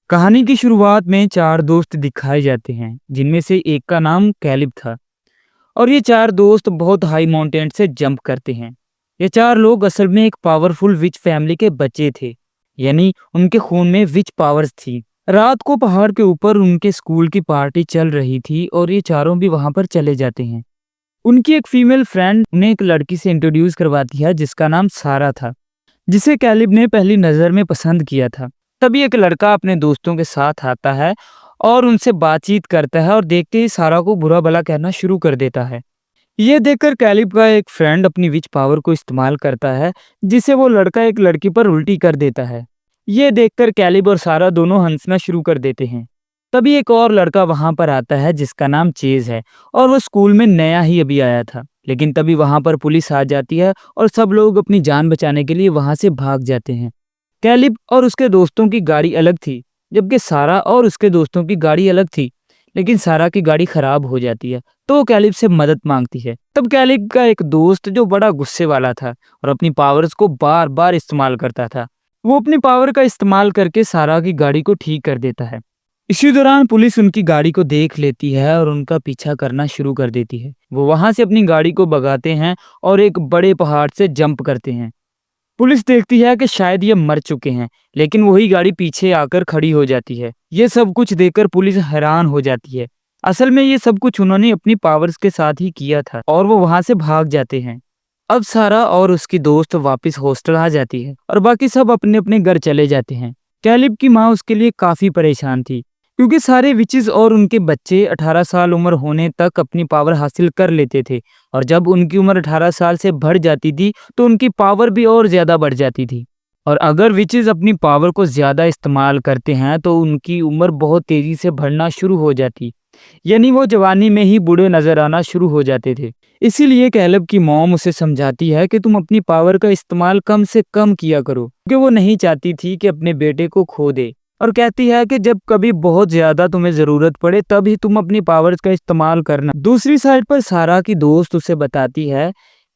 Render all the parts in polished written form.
कहानी की शुरुआत में चार दोस्त दिखाए जाते हैं जिनमें से एक का नाम कैलिब था। और ये चार दोस्त बहुत हाई माउंटेन से जंप करते हैं। ये चार लोग असल में एक पावरफुल विच फैमिली के बच्चे थे, यानी उनके खून में विच पावर्स थी। रात को पहाड़ के ऊपर उनके स्कूल की पार्टी चल रही थी और ये चारों भी वहां पर चले जाते हैं। उनकी एक फीमेल फ्रेंड उन्हें एक लड़की से इंट्रोड्यूस करवाती है जिसका नाम सारा था, जिसे कैलिब ने पहली नज़र में पसंद किया था। तभी एक लड़का अपने दोस्तों के साथ आता है और उनसे बातचीत करता है और देखते ही सारा को बुरा भला कहना शुरू कर देता है। ये देखकर कैलिब का एक फ्रेंड अपनी विच पावर को इस्तेमाल करता है, जिसे वो लड़का एक लड़की पर उल्टी कर देता है। ये देखकर कैलिब और सारा दोनों हंसना शुरू कर देते हैं। तभी एक और लड़का वहां पर आता है जिसका नाम चेज है, और वो स्कूल में नया ही अभी आया था। लेकिन तभी वहां पर पुलिस आ जाती है और सब लोग अपनी जान बचाने के लिए वहां से भाग जाते हैं। कैलिब और उसके दोस्तों की गाड़ी अलग थी, जबकि सारा और उसके दोस्तों की गाड़ी अलग थी। लेकिन सारा की गाड़ी खराब हो जाती है, तो वो कैलिब से मदद मांगती है। तब कैलिब का एक दोस्त जो बड़ा गुस्से वाला था और अपनी पावर्स को बार बार इस्तेमाल करता था, वो अपनी पावर का इस्तेमाल करके सारा की गाड़ी को ठीक कर देता है। इसी दौरान पुलिस उनकी गाड़ी को देख लेती है और उनका पीछा करना शुरू कर देती है। वो वहां से अपनी गाड़ी को भगाते हैं और एक बड़े पहाड़ से जंप करते हैं। पुलिस देखती है कि शायद ये मर चुके हैं, लेकिन वही गाड़ी पीछे आकर खड़ी हो जाती है। ये सब कुछ देखकर पुलिस हैरान हो जाती है। असल में ये सब कुछ उन्होंने अपनी पावर्स के साथ ही किया था और वो वहां से भाग जाते हैं। अब सारा और उसकी दोस्त वापस हॉस्टल आ जाती है और बाकी सब अपने अपने घर चले जाते हैं। कैलिब की माँ उसके लिए काफी परेशान थी, क्योंकि सारे विचेस और उनके बच्चे 18 साल उम्र होने तक अपनी पावर हासिल कर लेते थे, और जब उनकी उम्र 18 साल से बढ़ जाती थी तो उनकी पावर भी और ज़्यादा बढ़ जाती थी। और अगर विचेस अपनी पावर को ज़्यादा इस्तेमाल करते हैं तो उनकी उम्र बहुत तेज़ी से बढ़ना शुरू हो जाती, यानी वो जवानी में ही बूढ़े नजर आना शुरू हो जाते थे। इसीलिए कैलब की मॉम उसे समझाती है कि तुम अपनी पावर का इस्तेमाल कम से कम किया करो, क्योंकि वो नहीं चाहती थी कि अपने बेटे को खो दे। और कहती है कि जब कभी बहुत ज्यादा तुम्हें जरूरत पड़े तब ही तुम अपनी पावर्स का इस्तेमाल करना। दूसरी साइड पर सारा की दोस्त उसे बताती है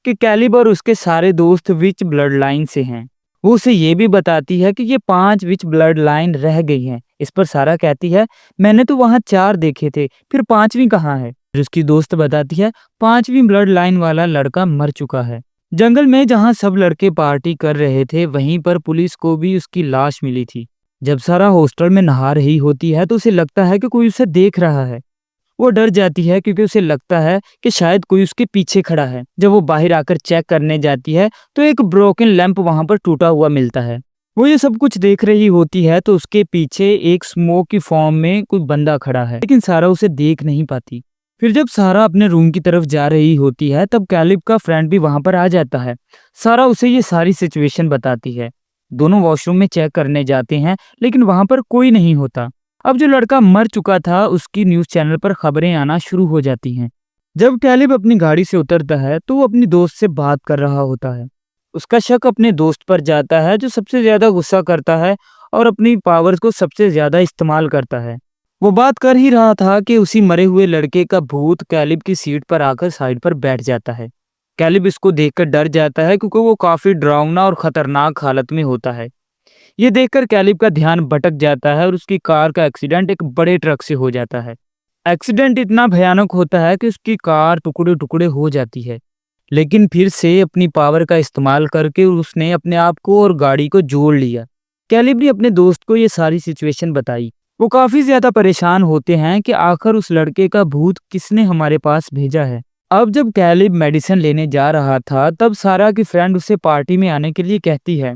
कि कैलिब और उसके सारे दोस्त विच ब्लड लाइन से हैं। वो उसे ये भी बताती है कि ये 5 विच ब्लड लाइन रह गई हैं। इस पर सारा कहती है, मैंने तो वहां 4 देखे थे, फिर 5वीं कहाँ है? फिर उसकी दोस्त बताती है, 5वीं ब्लड लाइन वाला लड़का मर चुका है। जंगल में जहाँ सब लड़के पार्टी कर रहे थे वहीं पर पुलिस को भी उसकी लाश मिली थी। जब सारा हॉस्टल में नहा रही होती है तो उसे लगता है कि कोई उसे देख रहा है। वो डर जाती है क्योंकि उसे लगता है कि शायद कोई उसके पीछे खड़ा है। जब वो बाहर आकर चेक करने जाती है तो एक ब्रोकन लैंप वहां पर टूटा हुआ मिलता है। वो ये सब कुछ देख रही होती है तो उसके पीछे एक स्मोक की फॉर्म में कोई बंदा खड़ा है, लेकिन सारा उसे देख नहीं पाती। फिर जब सारा अपने रूम की तरफ जा रही होती है तब कैलिब का फ्रेंड भी वहां पर आ जाता है। सारा उसे ये सारी सिचुएशन बताती है। दोनों वॉशरूम में चेक करने जाते हैं, लेकिन वहां पर कोई नहीं होता। अब जो लड़का मर चुका था उसकी न्यूज चैनल पर खबरें आना शुरू हो जाती हैं। जब कैलिब अपनी गाड़ी से उतरता है तो वो अपनी दोस्त से बात कर रहा होता है। उसका शक अपने दोस्त पर जाता है जो सबसे ज्यादा गुस्सा करता है और अपनी पावर्स को सबसे ज्यादा इस्तेमाल करता है। वो बात कर ही रहा था कि उसी मरे हुए लड़के का भूत कैलिब की सीट पर आकर साइड पर बैठ जाता है। कैलिब इसको देखकर डर जाता है क्योंकि वो काफी डरावना और खतरनाक हालत में होता है। ये देखकर कैलिब का ध्यान भटक जाता है और उसकी कार का एक्सीडेंट एक बड़े ट्रक से हो जाता है। एक्सीडेंट इतना भयानक होता है कि उसकी कार टुकड़े टुकड़े हो जाती है, लेकिन फिर से अपनी पावर का इस्तेमाल करके उसने अपने आप को और गाड़ी को जोड़ लिया। कैलिब ने अपने दोस्त को ये सारी सिचुएशन बताई। वो काफी ज्यादा परेशान होते हैं कि आखिर उस लड़के का भूत किसने हमारे पास भेजा है। अब जब कैलिब मेडिसिन लेने जा रहा था तब सारा की फ्रेंड उसे पार्टी में आने के लिए कहती है।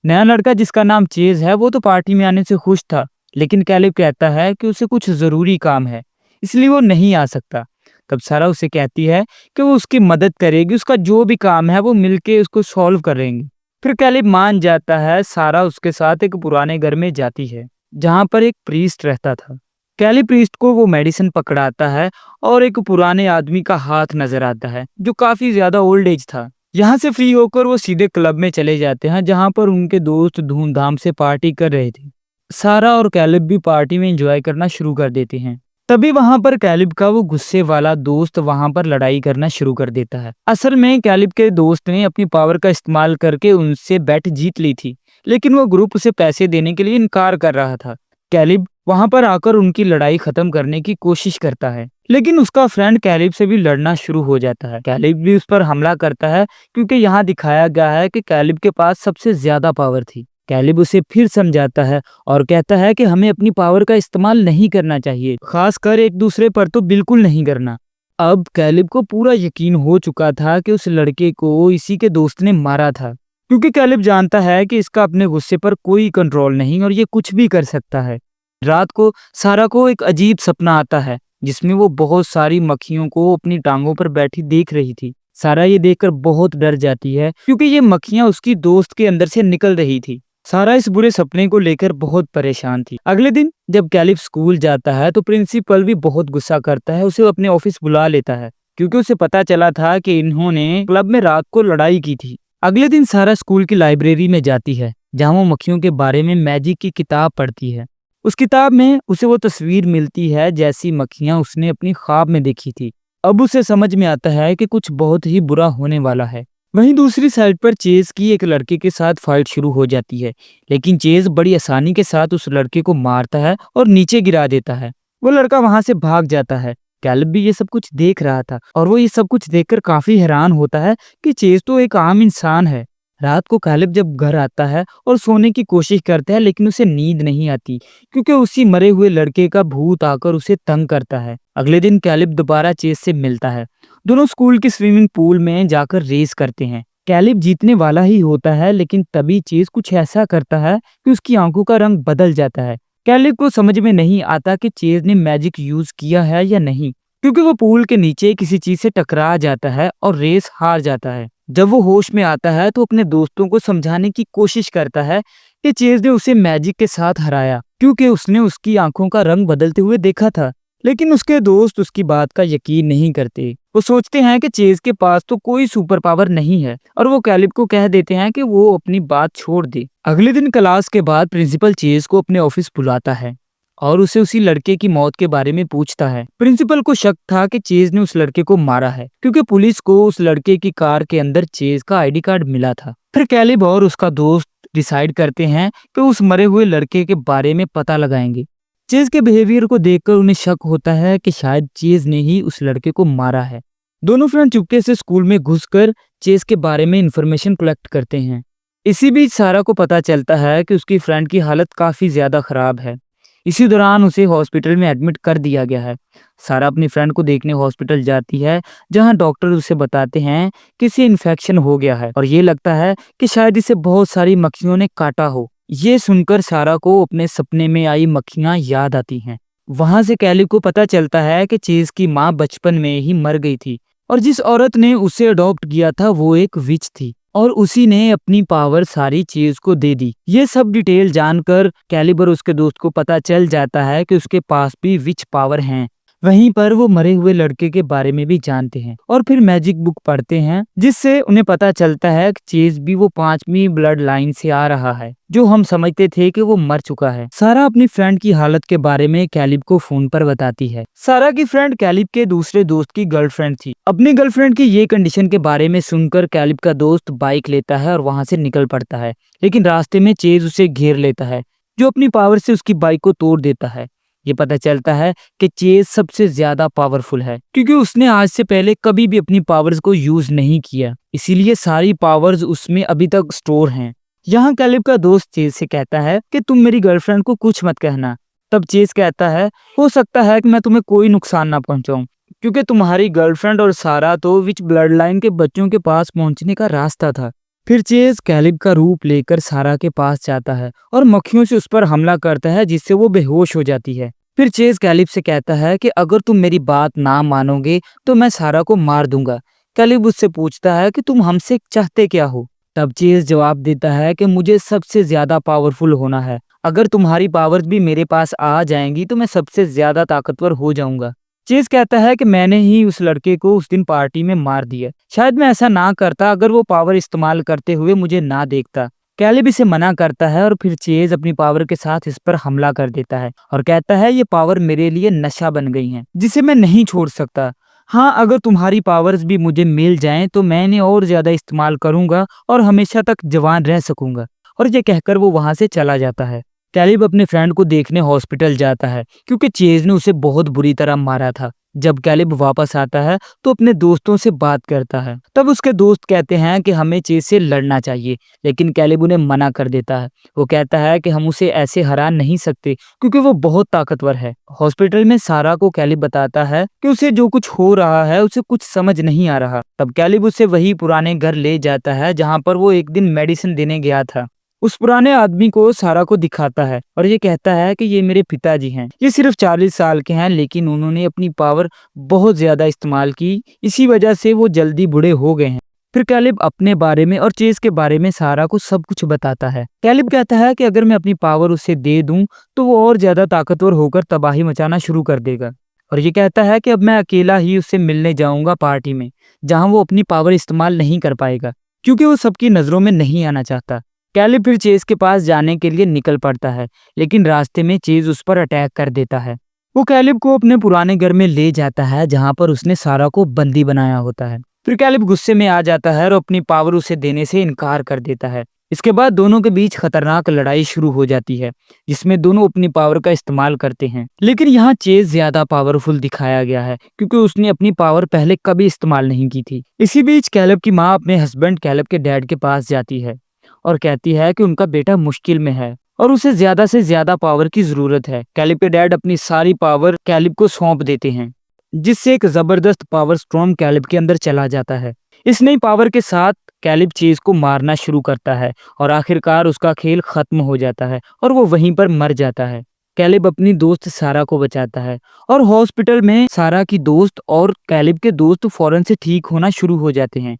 नया लड़का जिसका नाम चेज है वो तो पार्टी में आने से खुश था, लेकिन कैलिब कहता है कि उसे कुछ जरूरी काम है, इसलिए वो नहीं आ सकता। तब सारा उसे कहती है कि वो उसकी मदद करेगी, उसका जो भी काम है वो मिलके उसको सॉल्व करेंगे। फिर कैलिब मान जाता है। सारा उसके साथ एक पुराने घर में जाती है जहाँ पर एक प्रीस्ट रहता था। कैलिब प्रीस्ट को वो मेडिसिन पकड़ाता है और एक पुराने आदमी का हाथ नजर आता है जो काफी ज्यादा ओल्ड एज था। यहाँ से फ्री होकर वो सीधे क्लब में चले जाते हैं जहाँ पर उनके दोस्त धूमधाम से पार्टी कर रहे थे। सारा और कैलिब भी पार्टी में एंजॉय करना शुरू कर देते हैं। तभी वहां पर कैलिब का वो गुस्से वाला दोस्त वहां पर लड़ाई करना शुरू कर देता है। असल में कैलिब के दोस्त ने अपनी पावर का इस्तेमाल करके उनसे बेट जीत ली थी, लेकिन वो ग्रुप उसे पैसे देने के लिए इनकार कर रहा था। कैलिब वहां पर आकर उनकी लड़ाई खत्म करने की कोशिश करता है, लेकिन उसका फ्रेंड कैलिब से भी लड़ना शुरू हो जाता है। कैलिब भी उस पर हमला करता है क्योंकि यहाँ दिखाया गया है कि कैलिब के पास सबसे ज्यादा पावर थी। कैलिब उसे फिर समझाता है और कहता है कि हमें अपनी पावर का इस्तेमाल नहीं करना चाहिए, खासकर एक दूसरे पर तो बिल्कुल नहीं करना। अब कैलिब को पूरा यकीन हो चुका था कि उस लड़के को इसी के दोस्त ने मारा था, क्योंकि कैलिब जानता है कि इसका अपने गुस्से पर कोई कंट्रोल नहीं और ये कुछ भी कर सकता है। रात को सारा को एक अजीब सपना आता है जिसमें वो बहुत सारी मक्खियों को अपनी टांगों पर बैठी देख रही थी। सारा ये देखकर बहुत डर जाती है क्योंकि ये मक्खियां उसकी दोस्त के अंदर से निकल रही थी। सारा इस बुरे सपने को लेकर बहुत परेशान थी। अगले दिन जब कैलिब स्कूल जाता है तो प्रिंसिपल भी बहुत गुस्सा करता है, उसे अपने ऑफिस बुला लेता है क्योंकि उसे पता चला था कि इन्होंने क्लब में रात को लड़ाई की थी। अगले दिन सारा स्कूल की लाइब्रेरी में जाती है जहाँ वो मक्खियों के बारे में मैजिक की किताब पढ़ती है। उस किताब में उसे वो तस्वीर मिलती है जैसी मक्खियां उसने अपनी ख्वाब में देखी थी। अब उसे समझ में आता है कि कुछ बहुत ही बुरा होने वाला है। वहीं दूसरी साइड पर चेज की एक लड़के के साथ फाइट शुरू हो जाती है, लेकिन चेज बड़ी आसानी के साथ उस लड़के को मारता है और नीचे गिरा देता है। वो लड़का वहां से भाग जाता है। कैलिब भी ये सब कुछ देख रहा था और वो ये सब कुछ देखकर काफी हैरान होता है कि चेज तो एक आम इंसान है। रात को कैलिब जब घर आता है और सोने की कोशिश करता है, लेकिन उसे नींद नहीं आती क्योंकि उसी मरे हुए लड़के का भूत आकर उसे तंग करता है। अगले दिन कैलिब दोबारा चेज से मिलता है। दोनों स्कूल के स्विमिंग पूल में जाकर रेस करते हैं। कैलिब जीतने वाला ही होता है, लेकिन तभी चेज कुछ ऐसा करता है कि उसकी आंखों का रंग बदल जाता है। कैलिब को समझ में नहीं आता कि चेज ने मैजिक यूज किया है या नहीं, क्योंकि वो पूल के नीचे किसी चीज से टकरा जाता है और रेस हार जाता है। जब वो होश में आता है तो अपने दोस्तों को समझाने की कोशिश करता है कि चेज ने उसे मैजिक के साथ हराया क्योंकि उसने उसकी आंखों का रंग बदलते हुए देखा था। लेकिन उसके दोस्त उसकी बात का यकीन नहीं करते। वो सोचते हैं कि चेज के पास तो कोई सुपर पावर नहीं है और वो कैलिब को कह देते हैं कि वो अपनी बात छोड़ दे। अगले दिन क्लास के बाद प्रिंसिपल चेज को अपने ऑफिस बुलाता है और उसे उसी लड़के की मौत के बारे में पूछता है। प्रिंसिपल को शक था कि चेज ने उस लड़के को मारा है क्योंकि पुलिस को उस लड़के की कार के अंदर चेज का आईडी कार्ड मिला था। फिर कैलिब और उसका दोस्त डिसाइड करते हैं कि उस मरे हुए लड़के के बारे में पता लगाएंगे। चेज के बिहेवियर को देखकर उन्हें शक होता है कि शायद चेज ने ही उस लड़के को मारा है। दोनों फ्रेंड चुपके से स्कूल में घुसकर चेज के बारे में इंफॉर्मेशन कलेक्ट करते हैं। इसी बीच सारा को पता चलता है कि उसकी फ्रेंड की हालत काफी ज्यादा खराब है। इसी दौरान उसे हॉस्पिटल में एडमिट कर दिया गया है। सारा अपनी फ्रेंड को देखने हॉस्पिटल जाती है जहां डॉक्टर उसे बताते हैं कि इसे इन्फेक्शन हो गया है और ये लगता है कि शायद इसे बहुत सारी मक्खियों ने काटा हो। ये सुनकर सारा को अपने सपने में आई मक्खियां याद आती हैं। वहां से कैलिब को पता चलता है कि चेज की माँ बचपन में ही मर गई थी और जिस औरत ने उसे अडॉप्ट किया था वो एक विच थी और उसी ने अपनी पावर सारी चेज को दे दी। ये सब डिटेल जानकर कैलिब और उसके दोस्त को पता चल जाता है कि उसके पास भी विच पावर हैं। वहीं पर वो मरे हुए लड़के के बारे में भी जानते हैं और फिर मैजिक बुक पढ़ते हैं जिससे उन्हें पता चलता है कि चेज भी वो 5वीं ब्लड लाइन से आ रहा है जो हम समझते थे कि वो मर चुका है। सारा अपनी फ्रेंड की हालत के बारे में कैलिब को फोन पर बताती है। सारा की फ्रेंड कैलिब के दूसरे दोस्त की गर्लफ्रेंड थी। अपनी गर्लफ्रेंड की ये कंडीशन के बारे में सुनकर कैलिब का दोस्त बाइक लेता है और वहां से निकल पड़ता है, लेकिन रास्ते में चेज उसे घेर लेता है जो अपनी पावर से उसकी बाइक को तोड़ देता है। ये पता चलता है कि चेज सबसे ज्यादा पावरफुल है क्योंकि उसने आज से पहले कभी भी अपनी पावर्स को यूज नहीं किया, इसीलिए सारी पावर्स उसमें अभी तक स्टोर हैं। यहाँ कैलिब का दोस्त चेज से कहता है कि तुम मेरी गर्लफ्रेंड को कुछ मत कहना। तब चेज कहता है हो सकता है कि मैं तुम्हें कोई नुकसान ना पहुंचाऊं क्योंकि तुम्हारी गर्लफ्रेंड और सारा तो विच ब्लड लाइन के बच्चों के पास पहुंचने का रास्ता था। फिर चेज कैलिब का रूप लेकर सारा के पास जाता है और मक्खियों से उस पर हमला करता है जिससे वो बेहोश हो जाती है। फिर चेज कैलिब से कहता है कि अगर तुम मेरी बात ना मानोगे तो मैं सारा को मार दूंगा। कैलिब उससे पूछता है कि तुम हमसे चाहते क्या हो। तब चेज जवाब देता है कि मुझे सबसे ज्यादा पावरफुल होना है। अगर तुम्हारी पावर्स भी मेरे पास आ जाएंगी तो मैं सबसे ज्यादा ताकतवर हो जाऊंगा। चेज कहता है कि मैंने ही उस लड़के को उस दिन पार्टी में मार दिया। शायद मैं ऐसा ना करता अगर वो पावर इस्तेमाल करते हुए मुझे ना देखता। कैलिब इसे मना करता है और फिर चेज अपनी पावर के साथ इस पर हमला कर देता है और कहता है ये पावर मेरे लिए नशा बन गई है जिसे मैं नहीं छोड़ सकता। हाँ, अगर तुम्हारी पावर्स भी मुझे मिल जाएं तो मैं इन्हें और ज्यादा इस्तेमाल करूंगा और हमेशा तक जवान रह सकूंगा। और ये कहकर वो वहां से चला जाता है। कैलिब अपने फ्रेंड को देखने हॉस्पिटल जाता है क्योंकि चेज ने उसे बहुत बुरी तरह मारा था। जब कैलिब वापस आता है तो अपने दोस्तों से बात करता है। तब उसके दोस्त कहते हैं कि हमें चेज से लड़ना चाहिए, लेकिन कैलिब उन्हें मना कर देता है। वो कहता है कि हम उसे ऐसे हरा नहीं सकते क्योंकि वो बहुत ताकतवर है। हॉस्पिटल में सारा को कैलिब बताता है कि उसे जो कुछ हो रहा है उसे कुछ समझ नहीं आ रहा। तब कैलिब उसे वही पुराने घर ले जाता है जहाँ पर वो एक दिन मेडिसिन देने गया था। उस पुराने आदमी को सारा को दिखाता है और ये कहता है कि ये मेरे पिताजी हैं। ये सिर्फ 40 साल के हैं, लेकिन उन्होंने अपनी पावर बहुत ज्यादा इस्तेमाल की, इसी वजह से वो जल्दी बूढ़े हो गए हैं। फिर कैलिब अपने बारे में और चेज के बारे में सारा को सब कुछ बताता है। कैलिब कहता है कि अगर मैं अपनी पावर उसे दे दूं तो वो और ज्यादा ताकतवर होकर तबाही मचाना शुरू कर देगा। और ये कहता है कि अब मैं अकेला ही उससे मिलने जाऊंगा पार्टी में, जहां वो अपनी पावर इस्तेमाल नहीं कर पाएगा क्योंकि वो सबकी नजरों में नहीं आना चाहता। कैलिब फिर चेज के पास जाने के लिए निकल पड़ता है, लेकिन रास्ते में चेज उस पर अटैक कर देता है। वो कैलिब को अपने पुराने घर में ले जाता है जहां पर उसने सारा को बंदी बनाया होता है। फिर कैलिब गुस्से में आ जाता है और अपनी पावर उसे देने से इनकार कर देता है। इसके बाद दोनों के बीच खतरनाक लड़ाई शुरू हो जाती है, जिसमें दोनों अपनी पावर का इस्तेमाल करते हैं। लेकिन यहाँ चेज ज्यादा पावरफुल दिखाया गया है क्योंकि उसने अपनी पावर पहले कभी इस्तेमाल नहीं की थी। इसी बीच कैलिब की माँ अपने हस्बैंड कैलिब के डैड के पास जाती है और कहती है कि उनका बेटा मुश्किल में है और उसे ज्यादा से ज्यादा पावर की जरूरत है। कैलिब के डैड अपनी सारी पावर कैलिब को सौंप देते हैं, जिससे एक जबरदस्त पावर स्टॉर्म कैलिब के अंदर चला जाता है। इस नई पावर के साथ कैलिब चेज को मारना शुरू करता है और आखिरकार उसका खेल खत्म हो जाता है और वो वहीं पर मर जाता है। कैलिब अपनी दोस्त सारा को बचाता है और हॉस्पिटल में सारा की दोस्त और कैलिब के दोस्त फौरन से ठीक होना शुरू हो जाते हैं।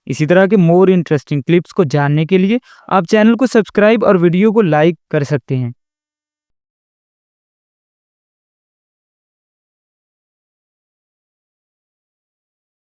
इसी तरह के मोर इंटरेस्टिंग क्लिप्स को जानने के लिए आप चैनल को सब्सक्राइब और वीडियो को लाइक कर सकते हैं।